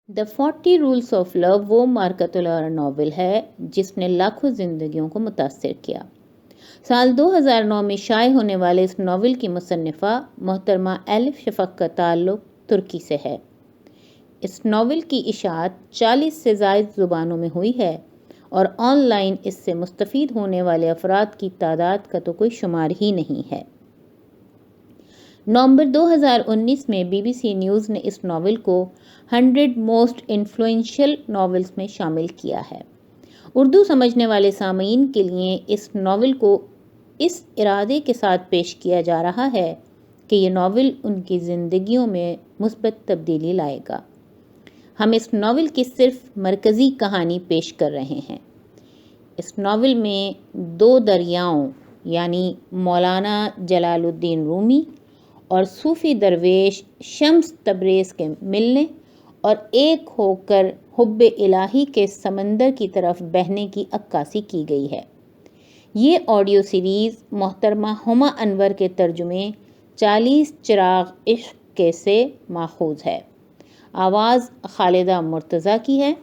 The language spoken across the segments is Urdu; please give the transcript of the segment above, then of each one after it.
دا 40 رولز آف لو وہ مارکت الارا ناول ہے جس نے لاکھوں زندگیوں کو متاثر کیا۔ سال 2009 میں شائع ہونے والے اس ناول کی مصنفہ محترمہ ایلف شفق کا تعلق ترکی سے ہے۔ اس ناول کی اشاعت 40 سے زائد زبانوں میں ہوئی ہے اور آن لائن اس سے مستفید ہونے والے افراد کی تعداد کا تو کوئی شمار ہی نہیں ہے۔ نومبر 2019 میں بی بی سی نیوز نے اس ناول کو 100 موسٹ انفلوئنشل ناولز میں شامل کیا ہے۔ اردو سمجھنے والے سامعین کے لیے اس ناول کو اس ارادے کے ساتھ پیش کیا جا رہا ہے کہ یہ ناول ان کی زندگیوں میں مثبت تبدیلی لائے گا۔ ہم اس ناول کی صرف مرکزی کہانی پیش کر رہے ہیں۔ اس ناول میں 2 دریاؤں یعنی مولانا جلال الدین رومی اور صوفی درویش شمس تبریز کے ملنے اور ایک ہو کر حب الہی کے سمندر کی طرف بہنے کی عکاسی کی گئی ہے۔ یہ آڈیو سیریز محترمہ ہما انور کے ترجمے 40 چراغ عشق کے سے ماخوذ ہے۔ آواز خالدہ مرتضیٰ کی ہے۔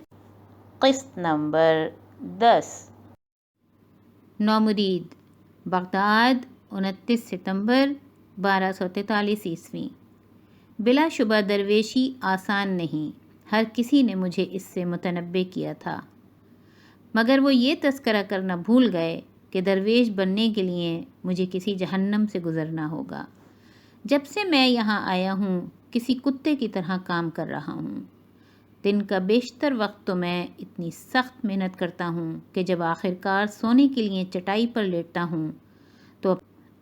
قسط نمبر 10۔ نومرید، بغداد، 29 ستمبر 1243 عیسوی۔ بلا شبہ درویشی آسان نہیں، ہر کسی نے مجھے اس سے متنبع کیا تھا، مگر وہ یہ تذکرہ کرنا بھول گئے کہ درویش بننے کے لیے مجھے کسی جہنم سے گزرنا ہوگا۔ جب سے میں یہاں آیا ہوں کسی کتے کی طرح کام کر رہا ہوں۔ دن کا بیشتر وقت تو میں اتنی سخت محنت کرتا ہوں کہ جب آخرکار سونے کے لیے چٹائی پر لیٹتا ہوں تو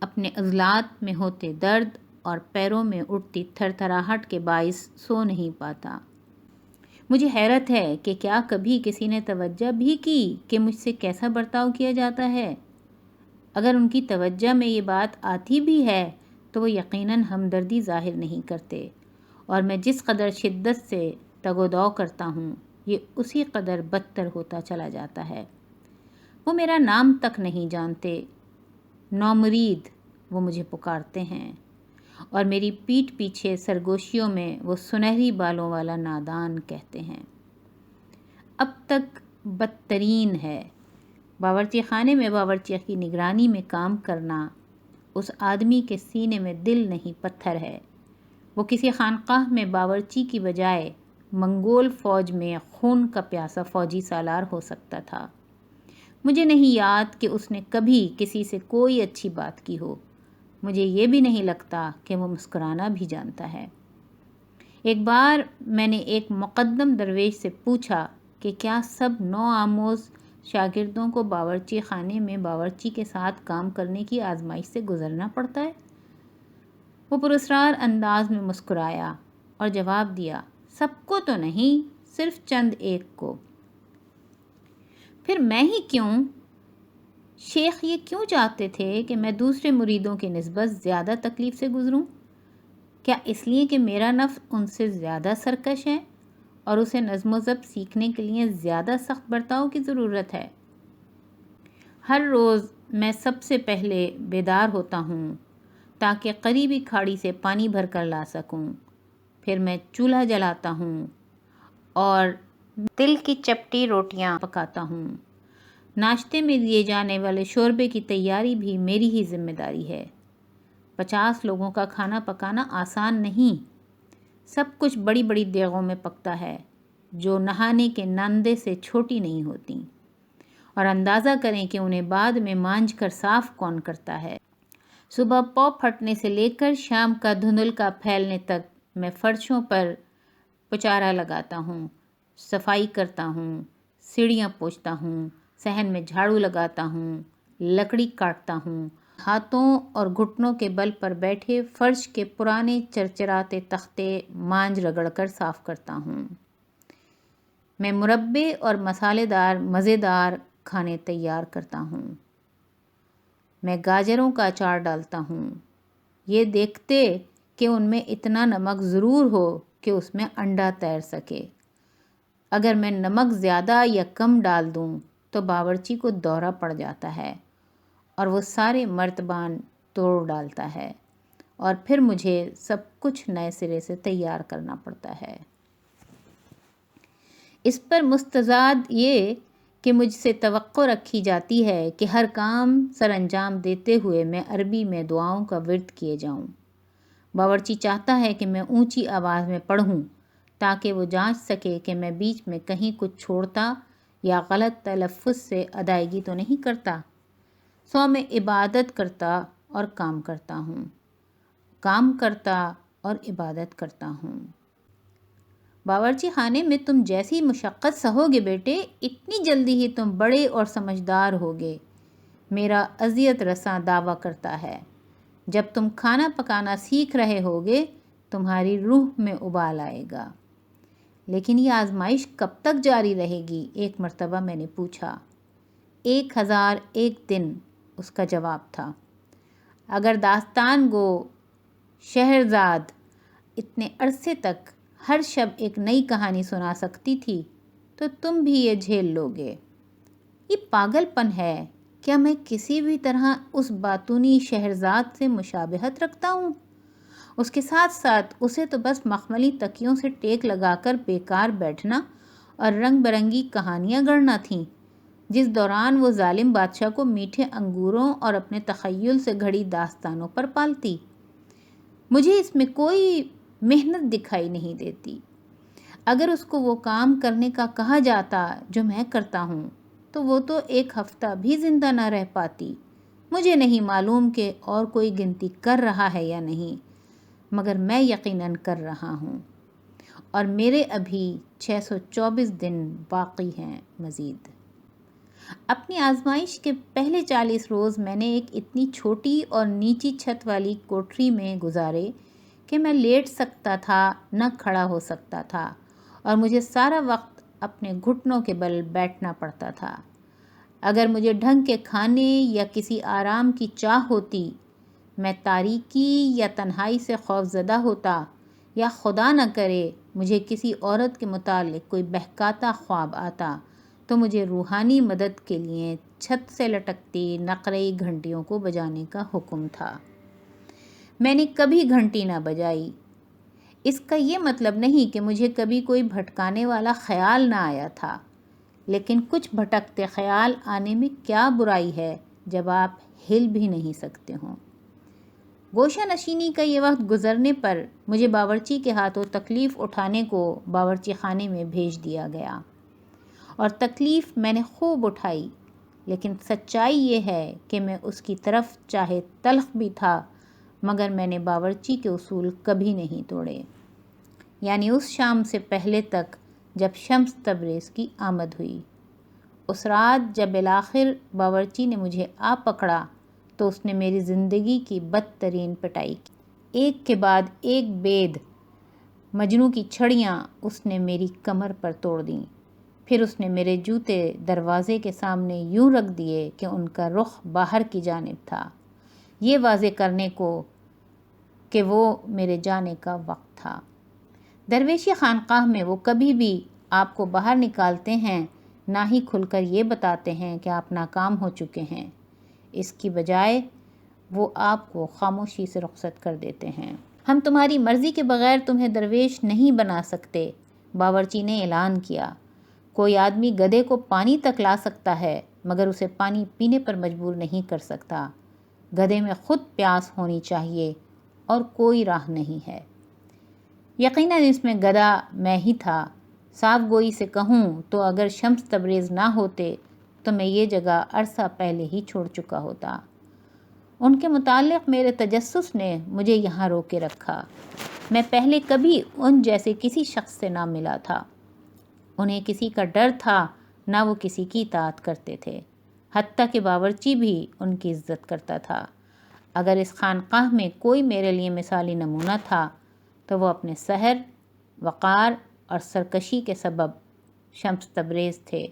اپنے عضلات میں ہوتے درد اور پیروں میں اٹھتی تھرتھراہٹ کے باعث سو نہیں پاتا۔ مجھے حیرت ہے کہ کیا کبھی کسی نے توجہ بھی کی کہ مجھ سے کیسا برتاؤ کیا جاتا ہے؟ اگر ان کی توجہ میں یہ بات آتی بھی ہے تو وہ یقیناً ہمدردی ظاہر نہیں کرتے، اور میں جس قدر شدت سے تگ و دو کرتا ہوں یہ اسی قدر بدتر ہوتا چلا جاتا ہے۔ وہ میرا نام تک نہیں جانتے، نومرید وہ مجھے پکارتے ہیں، اور میری پیٹھ پیچھے سرگوشیوں میں وہ سنہری بالوں والا نادان کہتے ہیں۔ اب تک بدترین ہے۔ باورچی خانے میں باورچی کی نگرانی میں کام کرنا اس آدمی کے سینے میں دل نہیں پتھر ہے۔ وہ کسی خانقاہ میں باورچی کی بجائے منگول فوج میں خون کا پیاسا فوجی سالار ہو سکتا تھا۔ مجھے نہیں یاد کہ اس نے کبھی کسی سے کوئی اچھی بات کی ہو۔ مجھے یہ بھی نہیں لگتا کہ وہ مسکرانا بھی جانتا ہے۔ ایک بار میں نے ایک مقدم درویش سے پوچھا کہ کیا سب نو آموز شاگردوں کو باورچی خانے میں باورچی کے ساتھ کام کرنے کی آزمائش سے گزرنا پڑتا ہے؟ وہ پراسرار انداز میں مسکرایا اور جواب دیا، سب کو تو نہیں، صرف چند ایک کو۔ پھر میں ہی کیوں؟ شیخ یہ کیوں چاہتے تھے کہ میں دوسرے مریدوں کی نسبت زیادہ تکلیف سے گزروں؟ کیا اس لیے کہ میرا نفس ان سے زیادہ سرکش ہے اور اسے نظم و ضبط سیکھنے کے لیے زیادہ سخت برتاؤ کی ضرورت ہے؟ ہر روز میں سب سے پہلے بیدار ہوتا ہوں تاکہ قریبی کھاڑی سے پانی بھر کر لا سکوں۔ پھر میں چولہا جلاتا ہوں اور تل کی چپٹی روٹیاں پکاتا ہوں۔ ناشتے میں دیے جانے والے شوربے کی تیاری بھی میری ہی ذمہ داری ہے۔ 50 لوگوں کا کھانا پکانا آسان نہیں۔ سب کچھ بڑی بڑی دیگوں میں پکتا ہے جو نہانے کے نندے سے چھوٹی نہیں ہوتی، اور اندازہ کریں کہ انہیں بعد میں مانجھ کر صاف کون کرتا ہے۔ صبح پاؤ پھٹنے سے لے کر شام کا دھندل کا پھیلنے تک میں فرشوں پر پچارا لگاتا ہوں، صفائی کرتا ہوں، سیڑھیاں پوچھتا ہوں، صحن میں جھاڑو لگاتا ہوں، لکڑی کاٹتا ہوں، ہاتھوں اور گھٹنوں کے بل پر بیٹھے فرش کے پرانے چرچراتے تختے مانجھ رگڑ کر صاف کرتا ہوں۔ میں مربے اور مسالے دار مزیدار کھانے تیار کرتا ہوں۔ میں گاجروں کا اچار ڈالتا ہوں، یہ دیکھتے کہ ان میں اتنا نمک ضرور ہو کہ اس میں انڈا تیر سکے۔ اگر میں نمک زیادہ یا کم ڈال دوں تو باورچی کو دورہ پڑ جاتا ہے اور وہ سارے مرتبان توڑ ڈالتا ہے، اور پھر مجھے سب کچھ نئے سرے سے تیار کرنا پڑتا ہے۔ اس پر مستزاد یہ کہ مجھ سے توقع رکھی جاتی ہے کہ ہر کام سر انجام دیتے ہوئے میں عربی میں دعاؤں کا ورد کیے جاؤں۔ باورچی چاہتا ہے کہ میں اونچی آواز میں پڑھوں تاکہ وہ جانچ سکے کہ میں بیچ میں کہیں کچھ چھوڑتا یا غلط تلفظ سے ادائیگی تو نہیں کرتا۔ سو میں عبادت کرتا اور کام کرتا ہوں، کام کرتا اور عبادت کرتا ہوں۔ باورچی خانے میں تم جیسی مشقت سہو گے بیٹے، اتنی جلدی ہی تم بڑے اور سمجھدار ہوگے، میرا اذیت رساں دعویٰ کرتا ہے۔ جب تم کھانا پکانا سیکھ رہے ہوگے تمہاری روح میں ابال آئے گا۔ لیکن یہ آزمائش کب تک جاری رہے گی؟ ایک مرتبہ میں نے پوچھا۔ 1001 دن، اس کا جواب تھا۔ اگر داستان گو شہرزاد اتنے عرصے تک ہر شب ایک نئی کہانی سنا سکتی تھی تو تم بھی یہ جھیل لوگے۔ یہ پاگل پن ہے۔ کیا میں کسی بھی طرح اس باتونی شہرزاد سے مشابہت رکھتا ہوں؟ اس کے ساتھ ساتھ اسے تو بس مخملی تکیوں سے ٹیک لگا کر بیکار بیٹھنا اور رنگ برنگی کہانیاں گڑھنا تھیں، جس دوران وہ ظالم بادشاہ کو میٹھے انگوروں اور اپنے تخیل سے گھڑی داستانوں پر پالتی۔ مجھے اس میں کوئی محنت دکھائی نہیں دیتی۔ اگر اس کو وہ کام کرنے کا کہا جاتا جو میں کرتا ہوں تو وہ تو ایک ہفتہ بھی زندہ نہ رہ پاتی۔ مجھے نہیں معلوم کہ اور کوئی گنتی کر رہا ہے یا نہیں، مگر میں یقیناً کر رہا ہوں، اور میرے ابھی 624 دن باقی ہیں مزید۔ اپنی آزمائش کے پہلے 40 روز میں نے ایک اتنی چھوٹی اور نیچی چھت والی کوٹری میں گزارے کہ میں لیٹ سکتا تھا نہ کھڑا ہو سکتا تھا، اور مجھے سارا وقت اپنے گھٹنوں کے بل بیٹھنا پڑتا تھا۔ اگر مجھے ڈھنگ کے کھانے یا کسی آرام کی چاہ ہوتی، میں تاریکی یا تنہائی سے خوف زدہ ہوتا، یا خدا نہ کرے مجھے کسی عورت کے متعلق کوئی بہکاتا خواب آتا تو مجھے روحانی مدد کے لیے چھت سے لٹکتی نقرئی گھنٹیوں کو بجانے کا حکم تھا۔ میں نے کبھی گھنٹی نہ بجائی۔ اس کا یہ مطلب نہیں کہ مجھے کبھی کوئی بھٹکانے والا خیال نہ آیا تھا، لیکن کچھ بھٹکتے خیال آنے میں کیا برائی ہے جب آپ ہل بھی نہیں سکتے ہوں۔ گوشہ نشینی کا یہ وقت گزرنے پر مجھے باورچی کے ہاتھوں تکلیف اٹھانے کو باورچی خانے میں بھیج دیا گیا، اور تکلیف میں نے خوب اٹھائی، لیکن سچائی یہ ہے کہ میں اس کی طرف چاہے تلخ بھی تھا، مگر میں نے باورچی کے اصول کبھی نہیں توڑے۔ یعنی اس شام سے پہلے تک جب شمس تبریز کی آمد ہوئی۔ اس رات جب بالآخر باورچی نے مجھے آ پکڑا تو اس نے میری زندگی کی بدترین پٹائی کی۔ ایک کے بعد ایک بید مجنوں کی چھڑیاں اس نے میری کمر پر توڑ دیں۔ پھر اس نے میرے جوتے دروازے کے سامنے یوں رکھ دیے کہ ان کا رخ باہر کی جانب تھا، یہ واضح کرنے کو کہ وہ میرے جانے کا وقت تھا۔ درویشی خانقاہ میں وہ کبھی بھی آپ کو باہر نکالتے ہیں نہ ہی کھل کر یہ بتاتے ہیں کہ آپ ناکام ہو چکے ہیں۔ اس کی بجائے وہ آپ کو خاموشی سے رخصت کر دیتے ہیں۔ ہم تمہاری مرضی کے بغیر تمہیں درویش نہیں بنا سکتے، باورچی نے اعلان کیا۔ کوئی آدمی گدھے کو پانی تک لا سکتا ہے مگر اسے پانی پینے پر مجبور نہیں کر سکتا۔ گدھے میں خود پیاس ہونی چاہیے اور کوئی راہ نہیں ہے۔ یقیناً اس میں گدھا میں ہی تھا۔ صاف گوئی سے کہوں تو اگر شمس تبریز نہ ہوتے تو میں یہ جگہ عرصہ پہلے ہی چھوڑ چکا ہوتا۔ ان کے متعلق میرے تجسس نے مجھے یہاں روکے رکھا۔ میں پہلے کبھی ان جیسے کسی شخص سے نہ ملا تھا۔ انہیں کسی کا ڈر تھا، نہ وہ کسی کی اطاعت کرتے تھے، حتیٰ کہ باورچی بھی ان کی عزت کرتا تھا۔ اگر اس خانقاہ میں کوئی میرے لیے مثالی نمونہ تھا تو وہ اپنے سحر، وقار اور سرکشی کے سبب شمس تبریز تھے،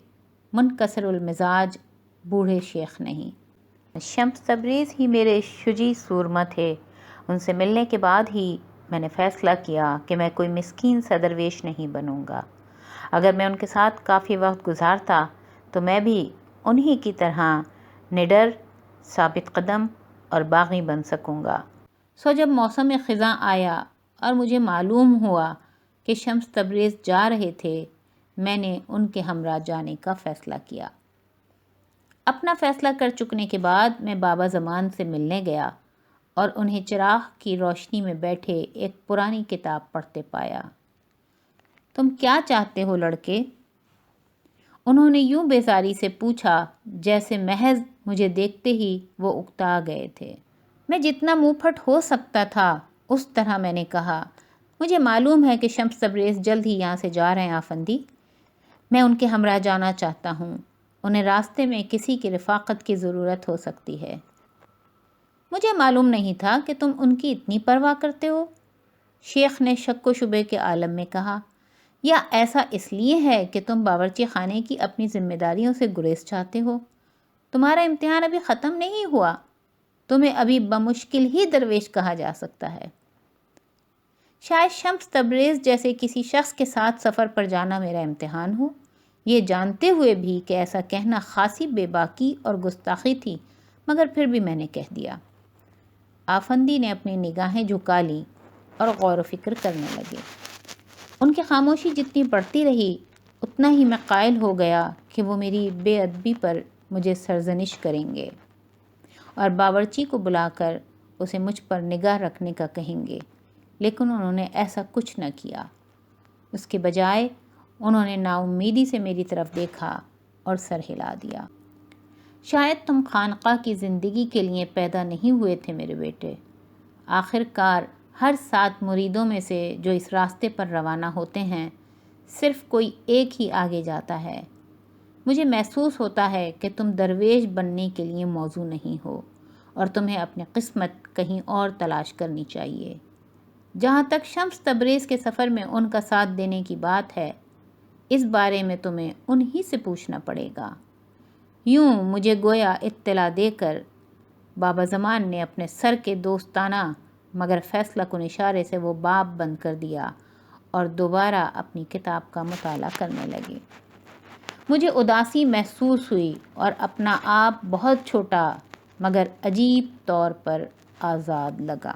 منکسر المزاج بوڑھے شیخ نہیں۔ شمس تبریز ہی میرے شجیع سورما تھے۔ ان سے ملنے کے بعد ہی میں نے فیصلہ کیا کہ میں کوئی مسکین سا درویش نہیں بنوں گا۔ اگر میں ان کے ساتھ کافی وقت گزارتا تو میں بھی انہی کی طرح نڈر، ثابت قدم اور باغی بن سکوں گا۔ سو جب موسم خزاں آیا اور مجھے معلوم ہوا کہ شمس تبریز جا رہے تھے، میں نے ان کے ہمراہ جانے کا فیصلہ کیا۔ اپنا فیصلہ کر چکنے کے بعد میں بابا زمان سے ملنے گیا اور انہیں چراغ کی روشنی میں بیٹھے ایک پرانی کتاب پڑھتے پایا۔ تم کیا چاہتے ہو لڑکے؟ انہوں نے یوں بیزاری سے پوچھا جیسے محض مجھے دیکھتے ہی وہ اکتا گئے تھے۔ میں جتنا منہ پھٹ ہو سکتا تھا اس طرح میں نے کہا، مجھے معلوم ہے کہ شمس تبریز جلد ہی یہاں سے جا رہے ہیں آفندی۔ میں ان کے ہمراہ جانا چاہتا ہوں۔ انہیں راستے میں کسی کی رفاقت کی ضرورت ہو سکتی ہے۔ مجھے معلوم نہیں تھا کہ تم ان کی اتنی پرواہ کرتے ہو، شیخ نے شک و شبے کے عالم میں کہا۔ یا ایسا اس لیے ہے کہ تم باورچی خانے کی اپنی ذمہ داریوں سے گریز چاہتے ہو؟ تمہارا امتحان ابھی ختم نہیں ہوا، تمہیں ابھی بمشکل ہی درویش کہا جا سکتا ہے۔ شاید شمس تبریز جیسے کسی شخص کے ساتھ سفر پر جانا میرا امتحان ہو، یہ جانتے ہوئے بھی کہ ایسا کہنا خاصی بے باکی اور گستاخی تھی، مگر پھر بھی میں نے کہہ دیا۔ آفندی نے اپنی نگاہیں جھکا لیں اور غور و فکر کرنے لگے۔ ان کی خاموشی جتنی بڑھتی رہی اتنا ہی میں قائل ہو گیا کہ وہ میری بے ادبی پر مجھے سرزنش کریں گے اور باورچی کو بلا کر اسے مجھ پر نگاہ رکھنے کا کہیں گے، لیکن انہوں نے ایسا کچھ نہ کیا۔ اس کے بجائے انہوں نے نا امیدی سے میری طرف دیکھا اور سر ہلا دیا۔ شاید تم خانقاہ کی زندگی کے لیے پیدا نہیں ہوئے تھے میرے بیٹے۔ آخر کار ہر 7 مریدوں میں سے جو اس راستے پر روانہ ہوتے ہیں صرف کوئی ایک ہی آگے جاتا ہے۔ مجھے محسوس ہوتا ہے کہ تم درویش بننے کے لیے موزوں نہیں ہو اور تمہیں اپنی قسمت کہیں اور تلاش کرنی چاہیے۔ جہاں تک شمس تبریز کے سفر میں ان کا ساتھ دینے کی بات ہے، اس بارے میں تمہیں انہی سے پوچھنا پڑے گا۔ یوں مجھے گویا اطلاع دے کر بابا زمان نے اپنے سر کے دوستانہ مگر فیصلہ کن اشارے سے وہ باب بند کر دیا اور دوبارہ اپنی کتاب کا مطالعہ کرنے لگے۔ مجھے اداسی محسوس ہوئی اور اپنا آپ بہت چھوٹا مگر عجیب طور پر آزاد لگا۔